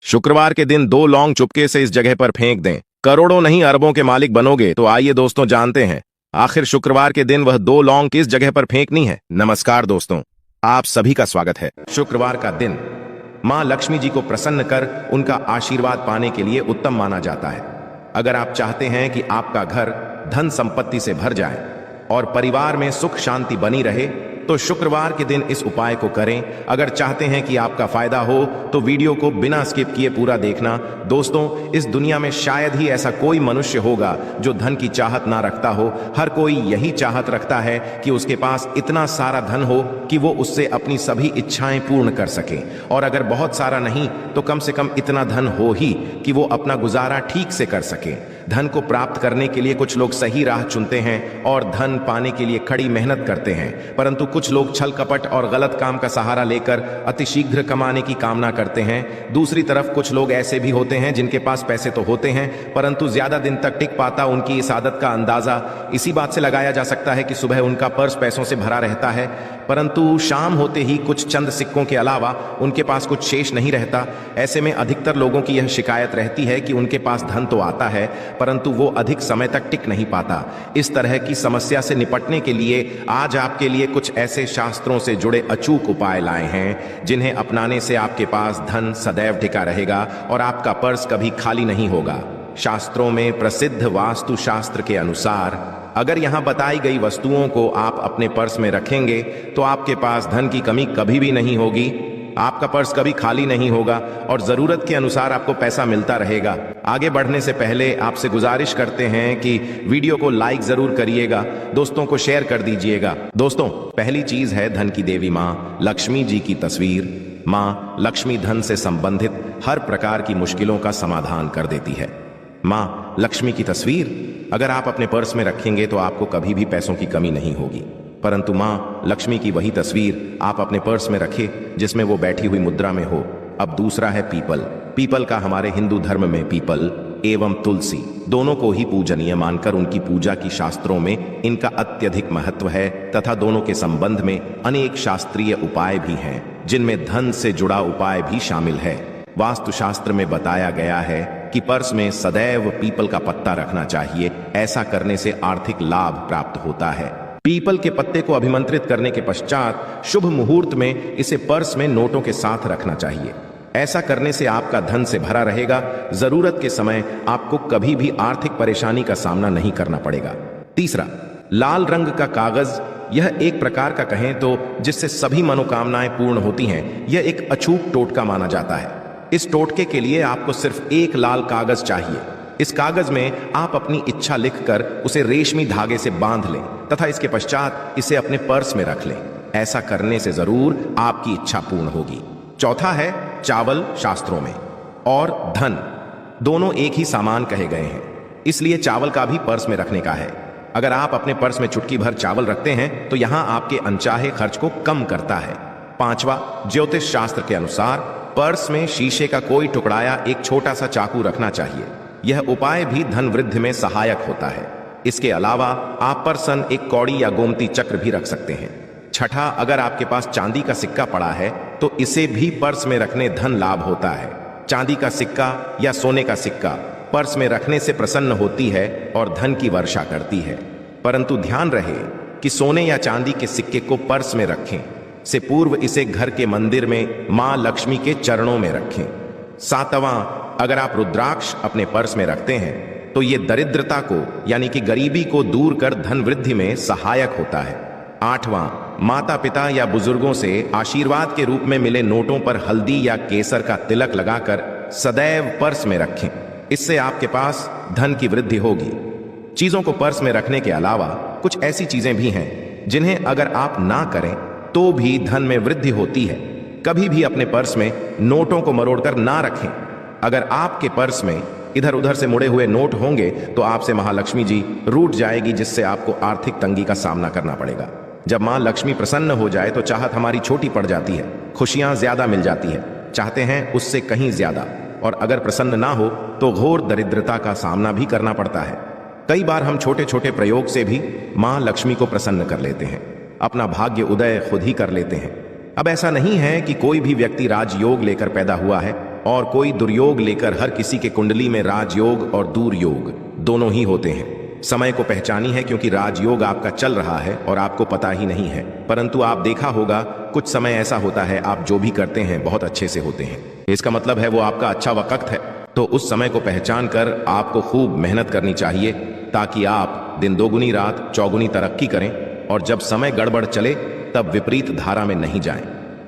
शुक्रवार के दिन 2 लौंग चुपके से इस जगह पर फेंक दें, करोड़ों नहीं अरबों के मालिक बनोगे। तो आइए दोस्तों जानते हैं आखिर शुक्रवार के दिन वह 2 लौंग किस जगह पर फेंकनी है। नमस्कार दोस्तों, आप सभी का स्वागत है। शुक्रवार का दिन मां लक्ष्मी जी को प्रसन्न कर उनका आशीर्वाद पाने के लिए उत्तम माना जाता है। अगर आप चाहते हैं कि आपका घर धन संपत्ति से भर जाए और परिवार में सुख शांति बनी रहे तो शुक्रवार के दिन इस उपाय को करें। अगर चाहते हैं कि आपका फायदा हो तो वीडियो को बिना स्किप किए पूरा देखना। दोस्तों, इस दुनिया में शायद ही ऐसा कोई मनुष्य होगा जो धन की चाहत ना रखता हो। हर कोई यही चाहत रखता है कि उसके पास इतना सारा धन हो कि वो उससे अपनी सभी इच्छाएं पूर्ण कर सके, और अगर बहुत सारा नहीं तो कम से कम इतना धन हो ही कि वो अपना गुजारा ठीक से कर सके। धन को प्राप्त करने के लिए कुछ लोग सही राह चुनते हैं और धन पाने के लिए कड़ी मेहनत करते हैं, परंतु कुछ लोग छल कपट और गलत काम का सहारा लेकर अतिशीघ्र कमाने की कामना करते हैं। दूसरी तरफ कुछ लोग ऐसे भी होते हैं जिनके पास पैसे तो होते हैं परंतु ज्यादा दिन तक टिक पाता उनकी इस आदत का अंदाजा इसी बात से लगाया जा सकता है कि सुबह उनका पर्स पैसों से भरा रहता है परंतु शाम होते ही कुछ चंद सिक्कों के अलावा उनके पास कुछ शेष नहीं रहता। ऐसे में अधिकतर लोगों की यह शिकायत रहती है कि उनके पास धन तो आता है परंतु वो अधिक समय तक टिक नहीं पाता। इस तरह की समस्या से निपटने के लिए आज आपके लिए कुछ ऐसे शास्त्रों से जुड़े अचूक उपाय लाए हैं जिन्हें अपनाने से आपके पास धन सदैव टिका रहेगा और आपका पर्स कभी खाली नहीं होगा। शास्त्रों में प्रसिद्ध वास्तु शास्त्र के अनुसार अगर यहां बताई गई वस्तुओं को आप अपने पर्स में रखेंगे तो आपके पास धन की कमी कभी भी नहीं होगी, आपका पर्स कभी खाली नहीं होगा और जरूरत के अनुसार आपको पैसा मिलता रहेगा। आगे बढ़ने से पहले आपसे गुजारिश करते हैं कि वीडियो को लाइक जरूर करिएगा, दोस्तों को शेयर कर दीजिएगा। दोस्तों, पहली चीज है धन की देवी मां लक्ष्मी जी की तस्वीर। मां लक्ष्मी धन से संबंधित हर प्रकार की मुश्किलों का समाधान कर देती है। मां लक्ष्मी की तस्वीर अगर आप अपने पर्स में रखेंगे तो आपको कभी भी पैसों की कमी नहीं होगी, परंतु मां लक्ष्मी की वही तस्वीर आप अपने पर्स में रखें जिसमें वो बैठी हुई मुद्रा में हो। अब दूसरा है पीपल। पीपल का हमारे हिंदू धर्म में पीपल एवं तुलसी दोनों को ही पूजनीय मानकर उनकी पूजा की शास्त्रों में इनका अत्यधिक महत्व है तथा दोनों के संबंध में अनेक शास्त्रीय उपाय भी हैं जिनमें धन से जुड़ा उपाय भी शामिल है। वास्तुशास्त्र में बताया गया है कि पर्स में सदैव पीपल का पत्ता रखना चाहिए, ऐसा करने से आर्थिक लाभ प्राप्त होता है। पीपल के पत्ते को अभिमंत्रित करने के पश्चात शुभ मुहूर्त में इसे पर्स में नोटों के साथ रखना चाहिए। ऐसा करने से आपका धन से भरा रहेगा, जरूरत के समय आपको कभी भी आर्थिक परेशानी का सामना नहीं करना पड़ेगा। तीसरा, लाल रंग का कागज। यह एक प्रकार का कहें तो जिससे सभी मनोकामनाएं पूर्ण होती हैं। यह एक अचूक टोटका माना जाता है। इस टोटके के लिए आपको सिर्फ एक लाल कागज चाहिए। इस कागज में आप अपनी इच्छा लिखकर उसे रेशमी धागे से बांध लें तथा इसके पश्चात इसे अपने पर्स में रख लें। ऐसा करने से जरूर आपकी इच्छा पूर्ण होगी। चौथा है चावल। शास्त्रों में और धन दोनों एक ही सामान कहे गए हैं, इसलिए चावल का भी पर्स में रखने का है। अगर आप अपने पर्स में चुटकी भर चावल रखते हैं तो यहां आपके अनचाहे खर्च को कम करता है। पांचवा, ज्योतिष शास्त्र के अनुसार पर्स में शीशे का कोई टुकड़ा या एक छोटा सा चाकू रखना चाहिए। यह उपाय भी धन वृद्धि में सहायक होता है। इसके अलावा आप पर्सन एक कौड़ी या गोमती चक्र भी रख सकते हैं। छठा, अगर आपके पास चांदी का सिक्का पड़ा है तो इसे भी पर्स में रखने धन लाभ होता है। चांदी का सिक्का या सोने का सिक्का पर्स में रखने से प्रसन्न होती है और धन की वर्षा करती है, परंतु ध्यान रहे कि सोने या चांदी के सिक्के को पर्स में रखें से पूर्व इसे घर के मंदिर में मां लक्ष्मी के चरणों में रखें। सातवां, अगर आप रुद्राक्ष अपने पर्स में रखते हैं तो यह दरिद्रता को यानी कि गरीबी को दूर कर धन वृद्धि में सहायक होता है। आठवां, माता पिता या बुजुर्गों से आशीर्वाद के रूप में मिले नोटों पर हल्दी या केसर का तिलक लगाकर सदैव पर्स में रखें। इससे आपके पास धन की वृद्धि होगी। चीजों को पर्स में रखने के अलावा कुछ ऐसी चीजें भी हैं जिन्हें अगर आप ना करें तो भी धन में वृद्धि होती है। कभी भी अपने पर्स में नोटों को मरोड़कर ना रखें। अगर आपके पर्स में इधर उधर से मुड़े हुए नोट होंगे तो आपसे महालक्ष्मी जी रूठ जाएगी, जिससे आपको आर्थिक तंगी का सामना करना पड़ेगा। जब मां लक्ष्मी प्रसन्न हो जाए तो चाहत हमारी छोटी पड़ जाती है, खुशियां ज्यादा मिल जाती है, चाहते हैं उससे कहीं ज्यादा, और अगर प्रसन्न ना हो तो घोर दरिद्रता का सामना भी करना पड़ता है। कई बार हम छोटे छोटे प्रयोग से भी मां लक्ष्मी को प्रसन्न कर लेते हैं, अपना भाग्य उदय खुद ही कर लेते हैं। अब ऐसा नहीं है कि कोई भी व्यक्ति राजयोग लेकर पैदा हुआ है। और कोई दुर्योग लेकर हर किसी के कुंडली में राजयोग और दूरयोग दोनों ही होते हैं। समय को पहचानी है क्योंकि राजयोग आपका चल रहा है और आपको पता ही नहीं है। परंतु आप देखा होगा कुछ समय ऐसा होता है आप जो भी करते हैं बहुत अच्छे से होते हैं, इसका मतलब है वो आपका अच्छा वक्त है। तो उस समय को पहचान कर आपको खूब मेहनत करनी चाहिए ताकि आप दिन दोगुनी रात चौगुनी तरक्की करें, और जब समय गड़बड़ चले तब विपरीत धारा में नहीं जाएं,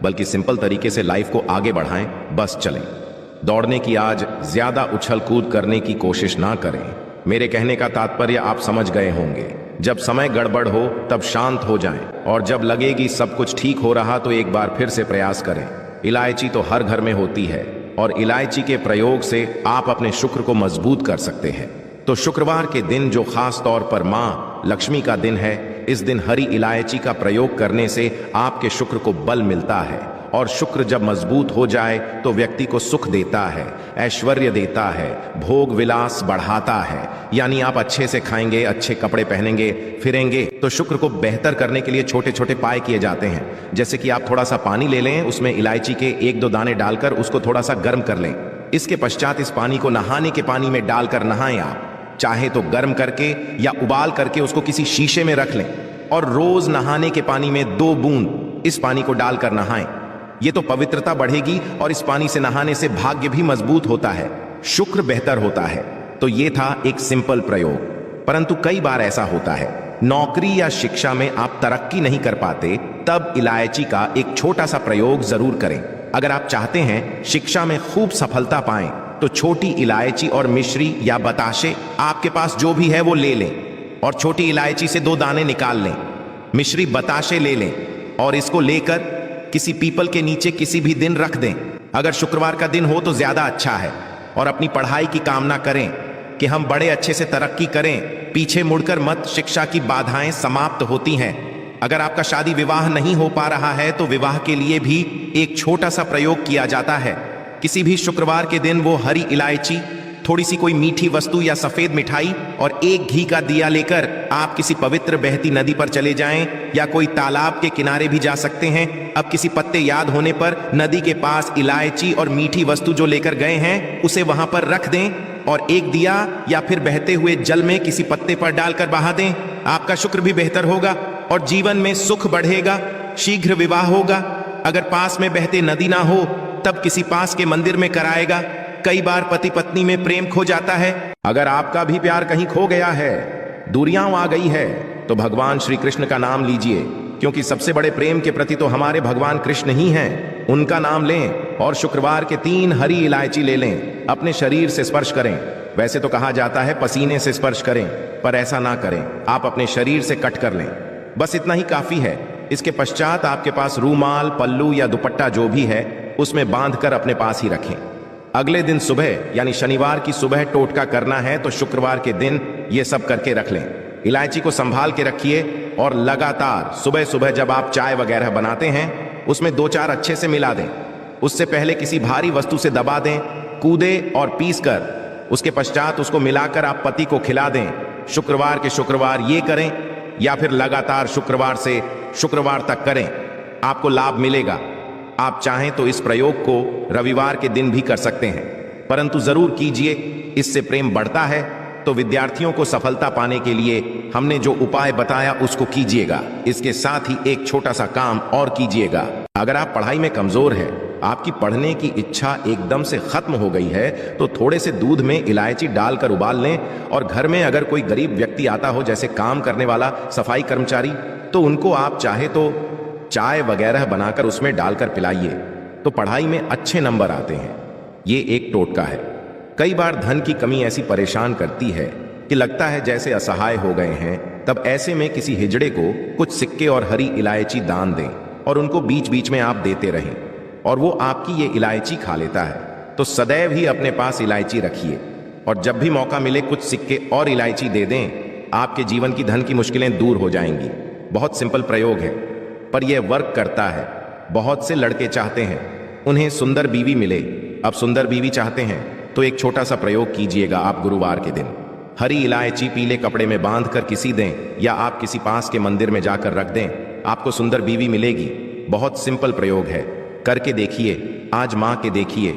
बल्कि सिंपल तरीके से लाइफ को आगे बढ़ाएं, बस चलें। दौड़ने की आज ज्यादा उछल कूद करने की कोशिश ना करें। मेरे कहने का तात्पर्य आप समझ गए होंगे। जब समय गड़बड़ हो तब शांत हो जाएं, और जब लगेगी सब कुछ ठीक हो रहा तो एक बार फिर से प्रयास करें। इलायची तो हर घर में होती है और इलायची के प्रयोग से आप अपने शुक्र को मजबूत कर सकते हैं। तो शुक्रवार के दिन जो खास तौर पर माँ लक्ष्मी का दिन है, इस दिन हरी इलायची का प्रयोग करने से आपके शुक्र को बल मिलता है, और शुक्र जब मजबूत हो जाए तो व्यक्ति को सुख देता है, ऐश्वर्य देता है, भोग विलास बढ़ाता है। यानी आप अच्छे से खाएंगे, अच्छे कपड़े पहनेंगे, फिरेंगे। तो शुक्र को बेहतर करने के लिए छोटे छोटे उपाय किए जाते हैं, जैसे कि आप थोड़ा सा पानी ले लें, उसमें इलायची के 1-2 दाने डालकर उसको थोड़ा सा गर्म कर लें। इसके पश्चात इस पानी को नहाने के पानी में डालकर नहाएं। आप चाहे तो गर्म करके या उबाल करके उसको किसी शीशे में रख लें, और रोज नहाने के पानी में 2 बूंद इस पानी को डालकर नहाएं। ये तो पवित्रता बढ़ेगी और इस पानी से नहाने से भाग्य भी मजबूत होता है, शुक्र बेहतर होता है। तो ये था एक सिंपल प्रयोग, परंतु कई बार ऐसा होता है नौकरी या शिक्षा में आप तरक्की नहीं कर पाते, तब इलायची का एक छोटा सा प्रयोग जरूर करें। अगर आप चाहते हैं शिक्षा में खूब सफलता पाएं तो छोटी इलायची और मिश्री या बताशे आपके पास जो भी है वो ले लें, और छोटी इलायची से 2 दाने निकाल लें, मिश्री बताशे ले लें, और इसको लेकर किसी पीपल के नीचे किसी भी दिन रख दें। अगर शुक्रवार का दिन हो तो ज्यादा अच्छा है, और अपनी पढ़ाई की कामना करें कि हम बड़े अच्छे से तरक्की करें, पीछे मुड़कर मत, शिक्षा की बाधाएं समाप्त होती हैं। अगर आपका शादी विवाह नहीं हो पा रहा है तो विवाह के लिए भी एक छोटा सा प्रयोग किया जाता है। किसी भी शुक्रवार के दिन वो हरी इलायची, थोड़ी सी कोई मीठी वस्तु या सफेद मिठाई और 1 घी का दिया लेकर आप किसी पवित्र बहती नदी पर चले जाएं, या कोई तालाब के किनारे भी जा सकते हैं। अब किसी पत्ते याद होने पर नदी के पास इलायची और मीठी वस्तु जो लेकर गए हैं उसे वहां पर रख दें, और 1 दिया या फिर बहते हुए जल में किसी पत्ते पर डालकर बहा दें। आपका शुक्र भी बेहतर होगा और जीवन में सुख बढ़ेगा, शीघ्र विवाह होगा। अगर पास में बहते नदी ना हो तब किसी पास के मंदिर में कराएगा। कई बार पति पत्नी में प्रेम खो जाता है। अगर आपका भी प्यार कहीं खो गया है, दूरियां आ गई है, तो भगवान श्री कृष्ण का नाम लीजिए, क्योंकि सबसे बड़े प्रेम के प्रति तो हमारे भगवान कृष्ण ही हैं। उनका नाम लें और शुक्रवार के 3 हरी इलायची ले लें, अपने शरीर से स्पर्श करें। वैसे तो कहा जाता है पसीने से स्पर्श करें, पर ऐसा ना करें, आप अपने शरीर से कट कर लें, बस इतना ही काफी है। इसके पश्चात आपके पास रूमाल, पल्लू या दुपट्टा जो भी है उसमें बांधकर अपने पास ही रखें। अगले दिन सुबह यानी शनिवार की सुबह टोटका करना है, तो शुक्रवार के दिन ये सब करके रख लें। इलायची को संभाल के रखिए, और लगातार सुबह सुबह जब आप चाय वगैरह बनाते हैं उसमें 2-4 अच्छे से मिला दें। उससे पहले किसी भारी वस्तु से दबा दें, कूदे और पीस कर उसके पश्चात उसको मिलाकर आप पति को खिला दें। शुक्रवार के शुक्रवार ये करें, या फिर लगातार शुक्रवार से शुक्रवार तक करें, आपको लाभ मिलेगा। आप चाहें तो इस प्रयोग को रविवार के दिन भी कर सकते हैं, परंतु जरूर कीजिए, इससे प्रेम बढ़ता है। तो विद्यार्थियों को सफलता पाने के लिए हमने जो उपाय बताया उसको कीजिएगा। इसके साथ ही एक छोटा सा काम और कीजिएगा। अगर आप पढ़ाई में कमजोर हैं, आपकी पढ़ने की इच्छा एकदम से खत्म हो गई है, तो थोड़े से दूध में इलायची डालकर उबाल लें, और घर में अगर कोई गरीब व्यक्ति आता हो, जैसे काम करने वाला, सफाई कर्मचारी, तो उनको आप चाहे तो चाय वगैरह बनाकर उसमें डालकर पिलाइए, तो पढ़ाई में अच्छे नंबर आते हैं। ये एक टोटका है। कई बार धन की कमी ऐसी परेशान करती है कि लगता है जैसे असहाय हो गए हैं। तब ऐसे में किसी हिजड़े को कुछ सिक्के और हरी इलायची दान दें, और उनको बीच बीच में आप देते रहें, और वो आपकी ये इलायची खा लेता है। तो सदैव ही अपने पास इलायची रखिए, और जब भी मौका मिले कुछ सिक्के और इलायची दे दें। आपके जीवन की धन की मुश्किलें दूर हो जाएंगी। बहुत सिंपल प्रयोग है, पर यह वर्क करता है। बहुत से लड़के चाहते हैं उन्हें सुंदर बीवी मिले। अब सुंदर बीवी चाहते हैं तो एक छोटा सा प्रयोग कीजिएगा। आप गुरुवार के दिन हरी इलायची पीले कपड़े में बांधकर किसी दें, या आप किसी पास के मंदिर में जाकर रख दें, आपको सुंदर बीवी मिलेगी। बहुत सिंपल प्रयोग है, करके देखिए, आजमा के देखिए।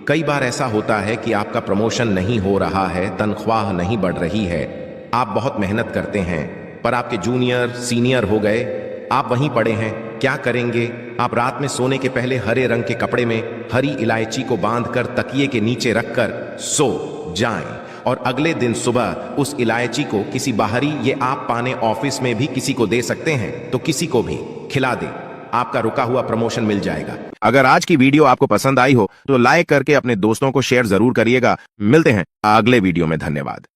कई बार ऐसा होता है कि आपका प्रमोशन नहीं हो रहा है, तनख्वाह नहीं बढ़ रही है, आप बहुत मेहनत करते हैं पर आपके जूनियर सीनियर हो गए, आप वहीं पड़े हैं, क्या करेंगे? आप रात में सोने के पहले हरे रंग के कपड़े में हरी इलायची को बांधकर तकिए के नीचे रखकर सो जाएं और अगले दिन सुबह उस इलायची को किसी बाहरी ये आप पाने ऑफिस में भी किसी को दे सकते हैं, तो किसी को भी खिला दे, आपका रुका हुआ प्रमोशन मिल जाएगा। अगर आज की वीडियो आपको पसंद आई हो तो लाइक करके अपने दोस्तों को शेयर जरूर करिएगा। मिलते हैं अगले वीडियो में। धन्यवाद।